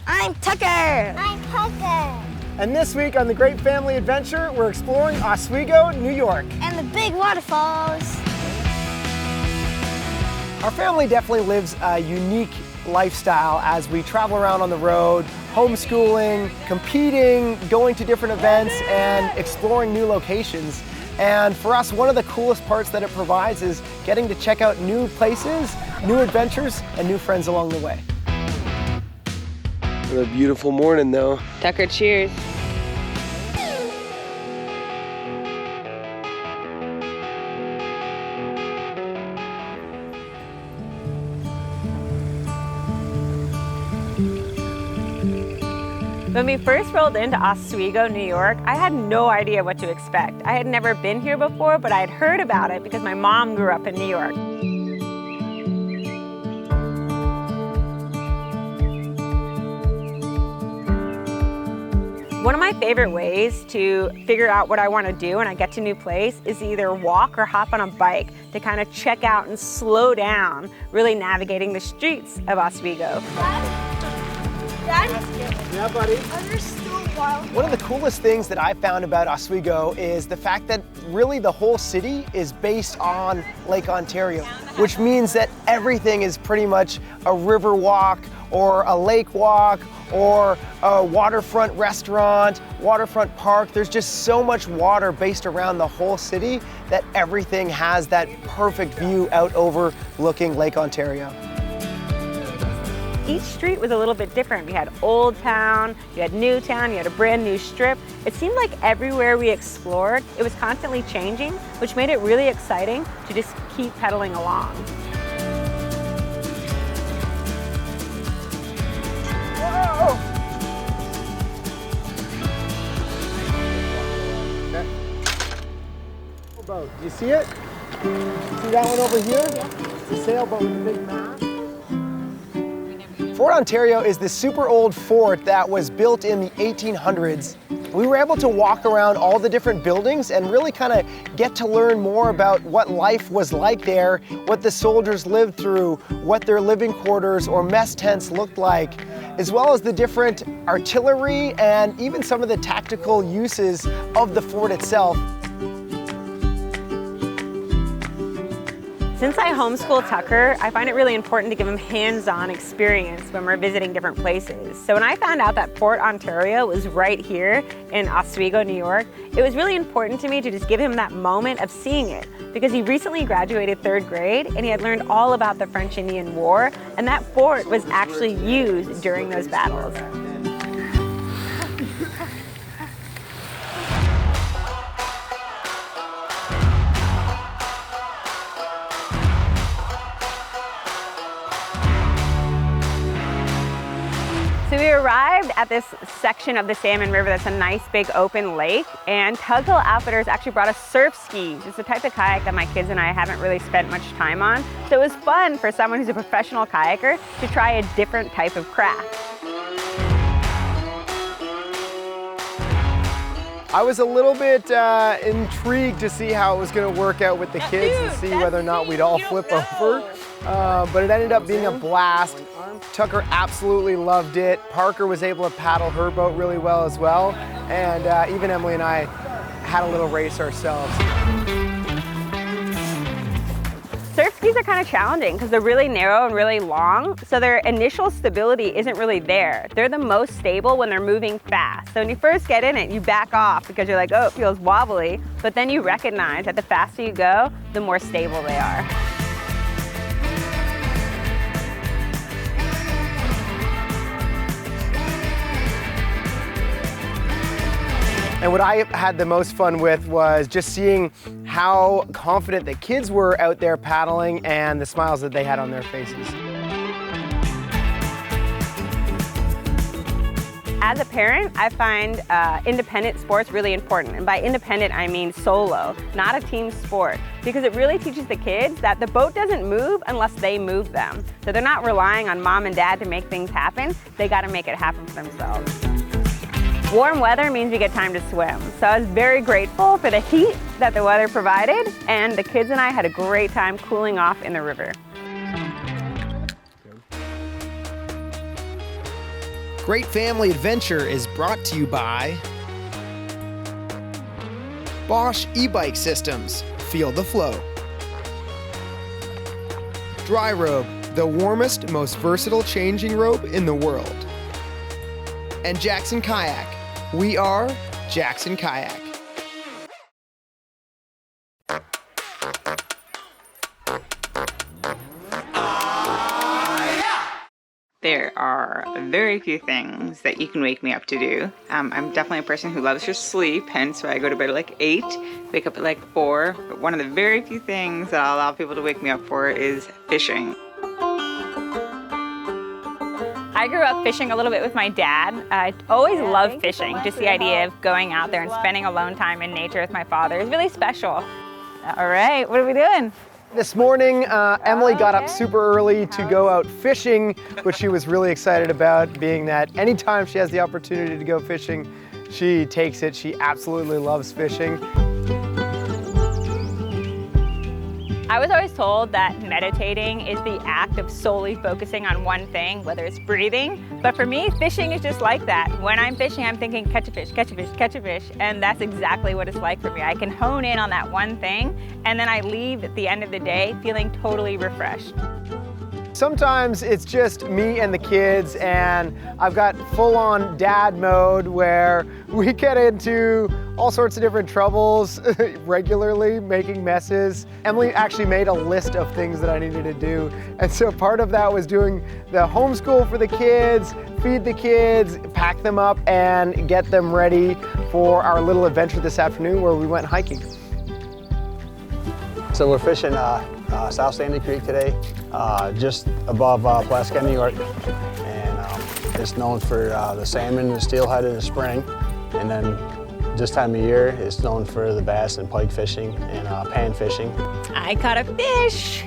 I'm Tucker. I'm Tucker. And this week on The Great Family Adventure, we're exploring Oswego, New York. And the big waterfalls. Our family definitely lives a unique lifestyle as we travel around on the road, homeschooling, competing, going to different events, and exploring new locations. And for us, one of the coolest parts that it provides is getting to check out new places, new adventures, and new friends along the way. What a beautiful morning though. Tucker, cheers. When we first rolled into Oswego, New York, I had no idea what to expect. I had never been here before, but I had heard about it because my mom grew up in New York. One of my favorite ways to figure out what I want to do when I get to a new place is either walk or hop on a bike to kind of check out and slow down, really navigating the streets of Oswego. Dad? Yeah, buddy. Are there still wild? One of the coolest things that I found about Oswego is the fact that really the whole city is based on Lake Ontario, which means that everything is pretty much a river walk or a lake walk or a waterfront restaurant, waterfront park. There's just so much water based around the whole city that everything has that perfect view out overlooking Lake Ontario. Each street was a little bit different. We had Old Town, you had New Town, you had a brand new strip. It seemed like everywhere we explored, it was constantly changing, which made it really exciting to just keep pedaling along. Whoa! Okay. Boat. Do you see it? See that one over here? It's a sailboat with a big mast. Fort Ontario is this super old fort that was built in the 1800s. We were able to walk around all the different buildings and really kind of get to learn more about what life was like there, what the soldiers lived through, what their living quarters or mess tents looked like, as well as the different artillery and even some of the tactical uses of the fort itself. Since I homeschool Tucker, I find it really important to give him hands-on experience when we're visiting different places. So when I found out that Fort Ontario was right here in Oswego, New York, it was really important to me to just give him that moment of seeing it because he recently graduated 3rd grade and he had learned all about the French-Indian War, and that fort was actually used during those battles. So we arrived at this section of the Salmon River that's a nice big open lake, and Tug Hill Outfitters actually brought us surf skis. It's a type of kayak that my kids and I haven't really spent much time on. So it was fun for someone who's a professional kayaker to try a different type of craft. I was a little bit intrigued to see how it was going to work out with the kids and see whether or not we'd all flip over. But it ended up being a blast. Tucker absolutely loved it. Parker was able to paddle her boat really well as well. And even Emily and I had a little race ourselves. Surf skis are kind of challenging because they're really narrow and really long, so their initial stability isn't really there. They're the most stable when they're moving fast. So when you first get in it, you back off because you're like, oh, it feels wobbly, but then you recognize that the faster you go, the more stable they are. And what I had the most fun with was just seeing how confident the kids were out there paddling and the smiles that they had on their faces. As a parent, I find independent sports really important. And by independent, I mean solo, not a team sport. Because it really teaches the kids that the boat doesn't move unless they move them. So they're not relying on mom and dad to make things happen. They gotta make it happen for themselves. Warm weather means we get time to swim. So I was very grateful for the heat that the weather provided, and the kids and I had a great time cooling off in the river. Great Family Adventure is brought to you by Bosch e-bike systems. Feel the flow. Dry Robe, the warmest, most versatile changing robe in the world. And Jackson Kayak. We are Jackson Kayak. There are very few things that you can wake me up to do. I'm definitely a person who loves to sleep, hence why I go to bed at like 8, wake up at like 4. But one of the very few things that I'll allow people to wake me up for is fishing. I grew up fishing a little bit with my dad. I always loved fishing. Just the idea of going out there and spending alone time in nature with my father is really special. All right, what are we doing? This morning, Emily got up super early to go out fishing, which she was really excited about, being that anytime she has the opportunity to go fishing, she takes it. She absolutely loves fishing. I was always told that meditating is the act of solely focusing on one thing, whether it's breathing. But for me, fishing is just like that. When I'm fishing, I'm thinking, catch a fish, catch a fish, catch a fish. And that's exactly what it's like for me. I can hone in on that one thing, and then I leave at the end of the day feeling totally refreshed. Sometimes it's just me and the kids, and I've got full-on dad mode where we get into all sorts of different troubles regularly, making messes. Emily actually made a list of things that I needed to do, and so part of that was doing the homeschool for the kids, feed the kids, pack them up, and get them ready for our little adventure this afternoon where we went hiking. So we're fishing South Sandy Creek today, just above Pulaski, New York, and it's known for the salmon and steelhead in the spring, and then this time of year it's known for the bass and pike fishing and pan fishing. I caught a fish.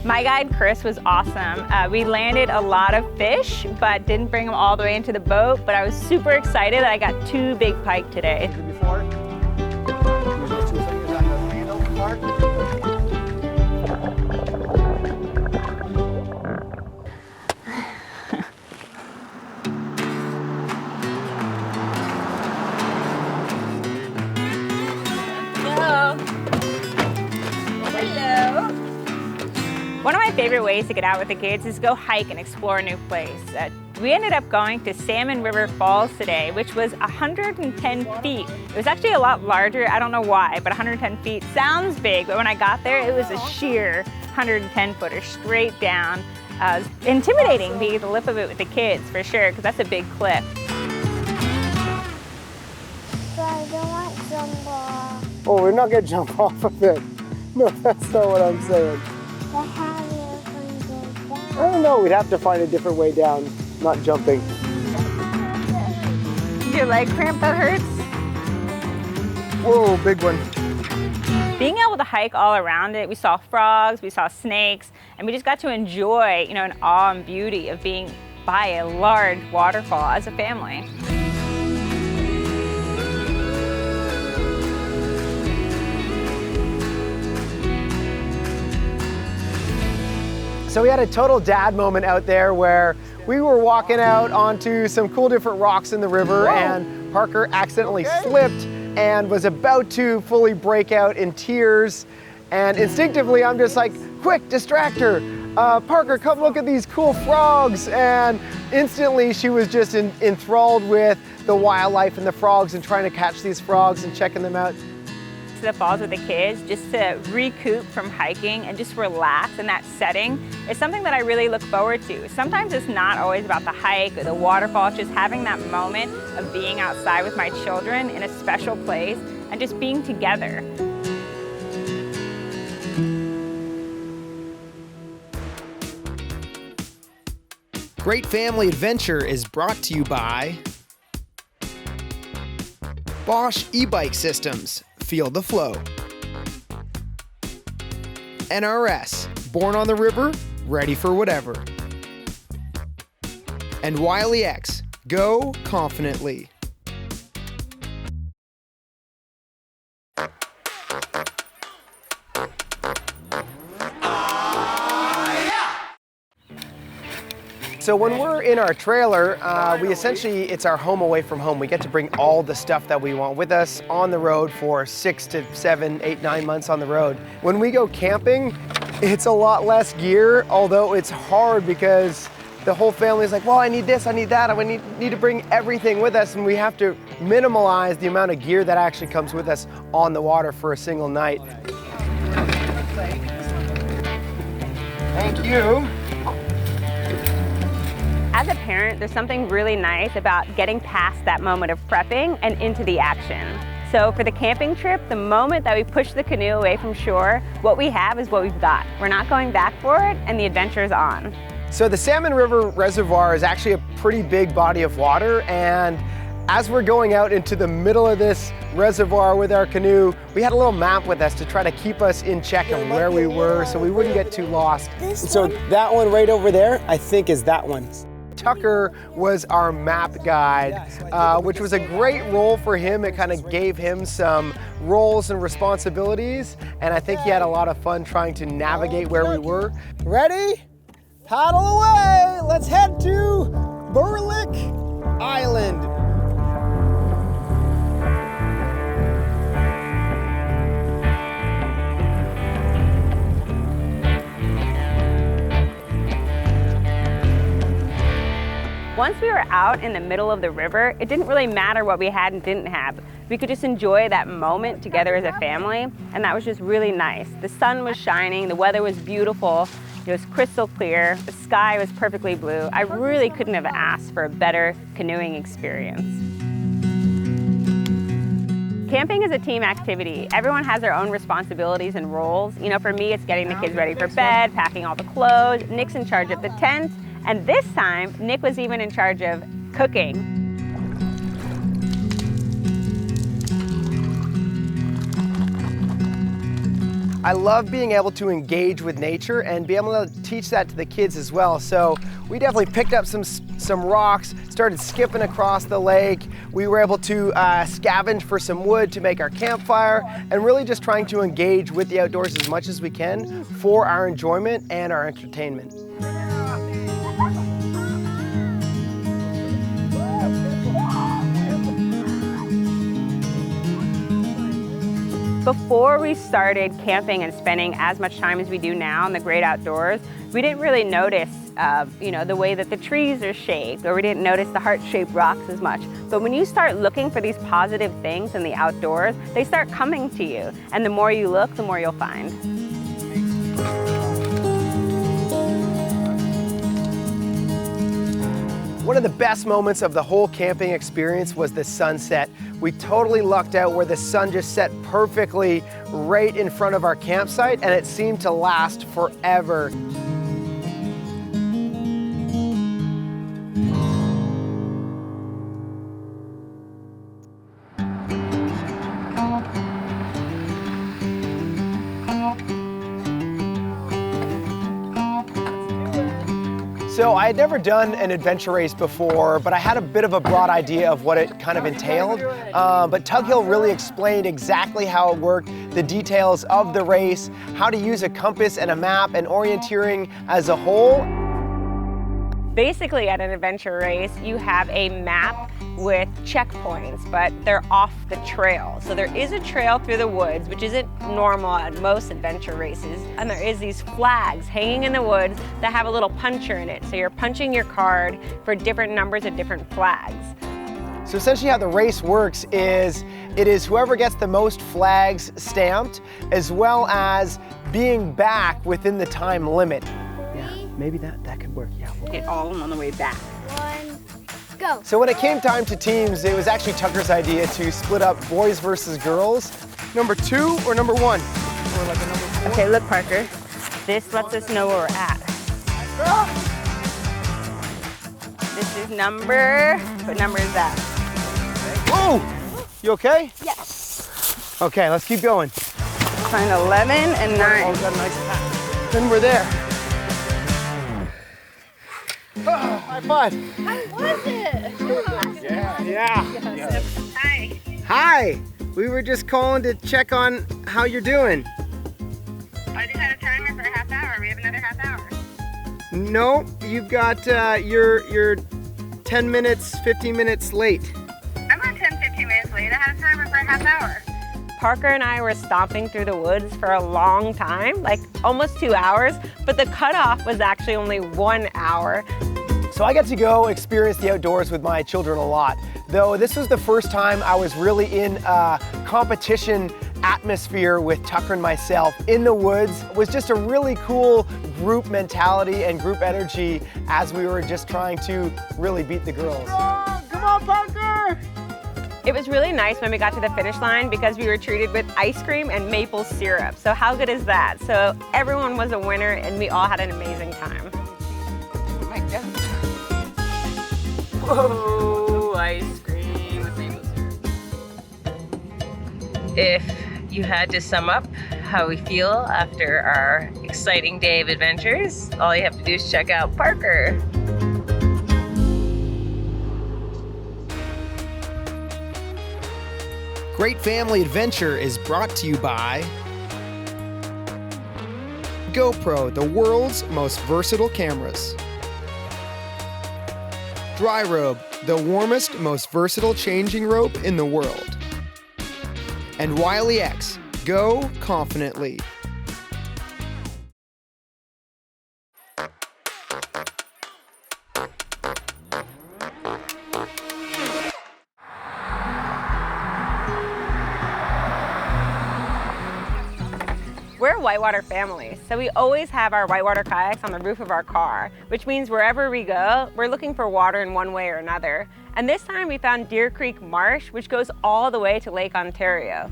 My guide Chris was awesome. We landed a lot of fish, but didn't bring them all the way into the boat, but I was super excited that I got 2 big pike today. Before, use those 2 fingers on the handle part. One of my favorite ways to get out with the kids is go hike and explore a new place. We ended up going to Salmon River Falls today, which was 110 feet. It was actually a lot larger, I don't know why, but 110 feet sounds big, but when I got there, it was a sheer 110-footer straight down. It was intimidating being the lip of it with the kids, for sure, because that's a big cliff. But I don't want to jump off. Oh, we're not gonna jump off of it. No, that's not what I'm saying. But how do you find it down? I don't know, we'd have to find a different way down, not jumping. Your leg cramp that hurts? Whoa, big one. Being able to hike all around it, we saw frogs, we saw snakes, and we just got to enjoy, an awe and beauty of being by a large waterfall as a family. So we had a total dad moment out there where we were walking out onto some cool different rocks in the river. Whoa. And Parker accidentally slipped and was about to fully break out in tears. And instinctively, I'm just like, quick, distract her. Parker, come look at these cool frogs. And instantly she was just enthralled with the wildlife and the frogs and trying to catch these frogs and checking them out. To the falls with the kids, just to recoup from hiking and just relax in that setting is something that I really look forward to. Sometimes it's not always about the hike or the waterfall, it's just having that moment of being outside with my children in a special place and just being together. Great Family Adventure is brought to you by Bosch e-bike systems. Feel the flow. NRS, born on the river, ready for whatever. And Wiley X, go confidently. So when we're in our trailer, it's our home away from home. We get to bring all the stuff that we want with us on the road for 6 to 7, 8, 9 months on the road. When we go camping, it's a lot less gear, although it's hard because the whole family is like, well, I need this, I need that, I need to bring everything with us, and we have to minimize the amount of gear that actually comes with us on the water for a single night. Thank you. As a parent, there's something really nice about getting past that moment of prepping and into the action. So for the camping trip, the moment that we push the canoe away from shore, what we have is what we've got. We're not going back for it, and the adventure's on. So the Salmon River Reservoir is actually a pretty big body of water, and as we're going out into the middle of this reservoir with our canoe, we had a little map with us to try to keep us in check on where we were so we wouldn't get too lost. So that one right over there, I think is that one. Tucker was our map guide, which was a great role for him. It kind of gave him some roles and responsibilities, and I think he had a lot of fun trying to navigate where we were. Ready? Paddle away! Let's head to Burlick Island. Once we were out in the middle of the river, it didn't really matter what we had and didn't have. We could just enjoy that moment together as a family, and that was just really nice. The sun was shining, the weather was beautiful, it was crystal clear, the sky was perfectly blue. I really couldn't have asked for a better canoeing experience. Camping is a team activity. Everyone has their own responsibilities and roles. You know, for me, it's getting the kids ready for bed, packing all the clothes. Nick's in charge of the tent. And this time, Nick was even in charge of cooking. I love being able to engage with nature and be able to teach that to the kids as well. So we definitely picked up some rocks, started skipping across the lake. We were able to scavenge for some wood to make our campfire, and really just trying to engage with the outdoors as much as we can for our enjoyment and our entertainment. Before we started camping and spending as much time as we do now in the great outdoors, we didn't really notice the way that the trees are shaped, or we didn't notice the heart-shaped rocks as much. But when you start looking for these positive things in the outdoors, they start coming to you. And the more you look, the more you'll find. One of the best moments of the whole camping experience was the sunset. We totally lucked out where the sun just set perfectly right in front of our campsite, and it seemed to last forever. So I had never done an adventure race before, but I had a bit of a broad idea of what it kind of entailed. But Tug Hill really explained exactly how it worked, the details of the race, how to use a compass and a map and orienteering as a whole. Basically, at an adventure race, you have a map with checkpoints, but they're off the trail. So there is a trail through the woods, which isn't normal at most adventure races. And there is these flags hanging in the woods that have a little puncher in it. So you're punching your card for different numbers of different flags. So essentially how the race works is, it is whoever gets the most flags stamped, as well as being back within the time limit. Yeah, maybe that could work, yeah. Get all of them on the way back. 1, go. So when it came time to teams, it was actually Tucker's idea to split up boys versus girls. Number 2 or number 1? Or like a number 4? Okay, look, Parker. This lets us know where we're at. This is number, what number is that? Whoa! You okay? Yes. Okay, let's keep going. Find 11 and 9. Oh, we got a nice pack. Then we're there. Oh, high five. How was it? Yeah. Hi. Hi. We were just calling to check on how you're doing. I just had a timer for a half hour. We have another half hour. No, you've got, you're 10 minutes, 15 minutes late. I'm about 10-15 minutes late. I had a timer for a half hour. Parker and I were stomping through the woods for a long time, like almost 2 hours, but the cutoff was actually only 1 hour. So I got to go experience the outdoors with my children a lot, though this was the first time I was really in a competition atmosphere with Tucker and myself in the woods. It was just a really cool group mentality and group energy as we were just trying to really beat the girls. Come on, Parker! It was really nice when we got to the finish line because we were treated with ice cream and maple syrup. So how good is that? So everyone was a winner and we all had an amazing time. Oh my God. Whoa, ice cream with maple syrup. If you had to sum up how we feel after our exciting day of adventures, all you have to do is check out Parker. Great Family Adventure is brought to you by GoPro, the world's most versatile cameras. Dry Robe, the warmest, most versatile changing robe in the world. And Wiley X, go confidently. We're a whitewater family, so we always have our whitewater kayaks on the roof of our car, which means wherever we go, we're looking for water in one way or another. And this time we found Deer Creek Marsh, which goes all the way to Lake Ontario.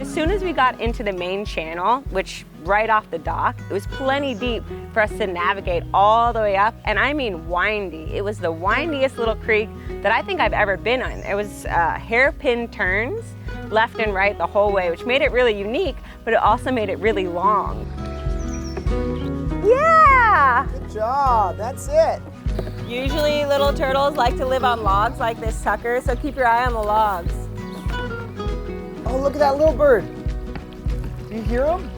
As soon as we got into the main channel, which right off the dock, it was plenty deep for us to navigate all the way up, and I mean windy. It was the windiest little creek that I think I've ever been on. It was hairpin turns left and right the whole way, which made it really unique, but it also made it really long. Yeah! Good job, that's it. Usually little turtles like to live on logs like this, Tucker, so keep your eye on the logs. Oh, look at that little bird. Do you hear him?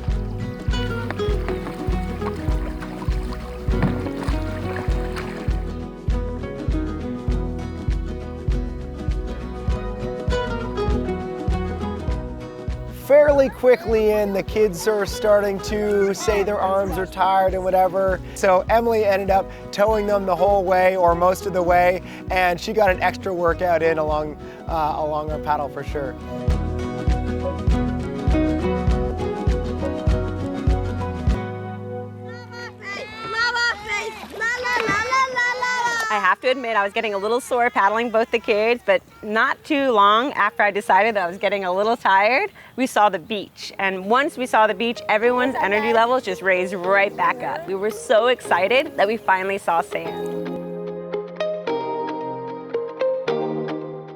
Fairly quickly in, the kids are starting to say their arms are tired and whatever. So Emily ended up towing them the whole way or most of the way, and she got an extra workout in along our paddle for sure. I have to admit, I was getting a little sore paddling both the kids, but not too long after I decided that I was getting a little tired, we saw the beach. And once we saw the beach, everyone's energy levels just raised right back up. We were so excited that we finally saw sand.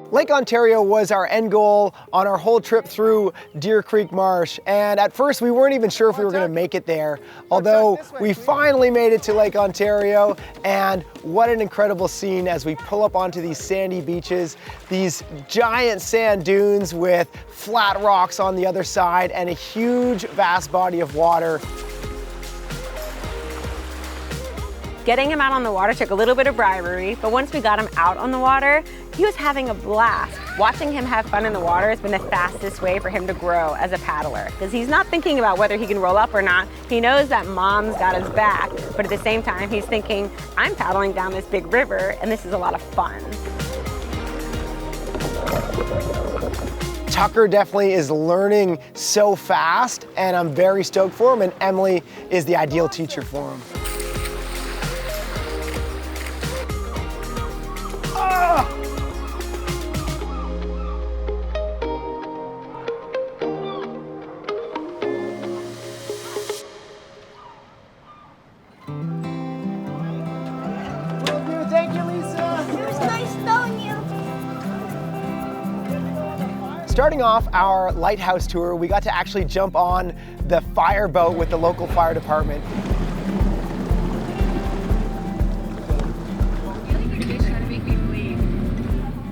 Lake Ontario was our end goal on our whole trip through Deer Creek Marsh, and at first we weren't even sure if we were going to make it there, although we finally made it to Lake Ontario, and what an incredible scene as we pull up onto these sandy beaches, these giant sand dunes with flat rocks on the other side and a huge vast body of water. Getting him out on the water took a little bit of bribery, but once we got him out on the water, he was having a blast. Watching him have fun in the water has been the fastest way for him to grow as a paddler, because he's not thinking about whether he can roll up or not. He knows that mom's got his back, but at the same time, he's thinking, I'm paddling down this big river, and this is a lot of fun. Tucker definitely is learning so fast, and I'm very stoked for him, and Emily is the ideal teacher for him. Thank you, Lisa. It was nice knowing you. Starting off our Lighthouse tour, we got to actually jump on the fire boat with the local fire department.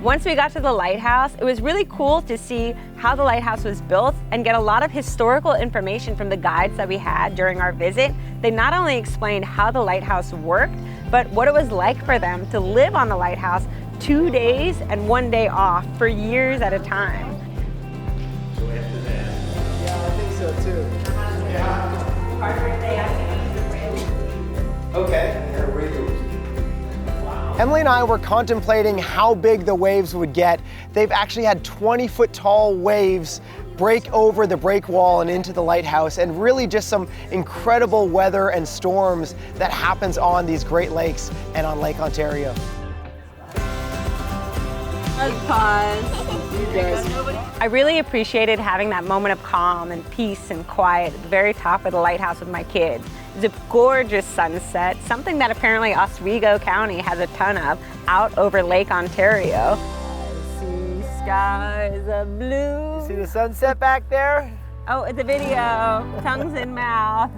Once we got to the lighthouse, it was really cool to see how the lighthouse was built and get a lot of historical information from the guides that we had during our visit. They not only explained how the lighthouse worked, but what it was like for them to live on the lighthouse 2 days and 1 day off for years at a time. Yeah, I think so too. Okay. Emily and I were contemplating how big the waves would get. They've actually had 20-foot tall waves break over the break wall and into the lighthouse, and really just some incredible weather and storms that happens on these Great Lakes and on Lake Ontario. I really appreciated having that moment of calm and peace and quiet at the very top of the lighthouse with my kids. It's a gorgeous sunset, something that apparently Oswego County has a ton of, out over Lake Ontario. I see skies of blue. See the sunset back there? Oh, it's a video, tongues in mouth.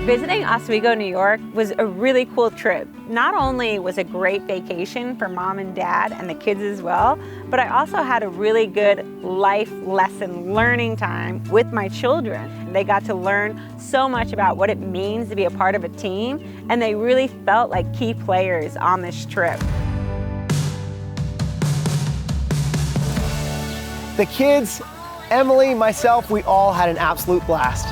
Visiting Oswego, New York was a really cool trip. Not only was it a great vacation for mom and dad and the kids as well, but I also had a really good life lesson learning time with my children. They got to learn so much about what it means to be a part of a team, and they really felt like key players on this trip. The kids, Emily, myself, we all had an absolute blast.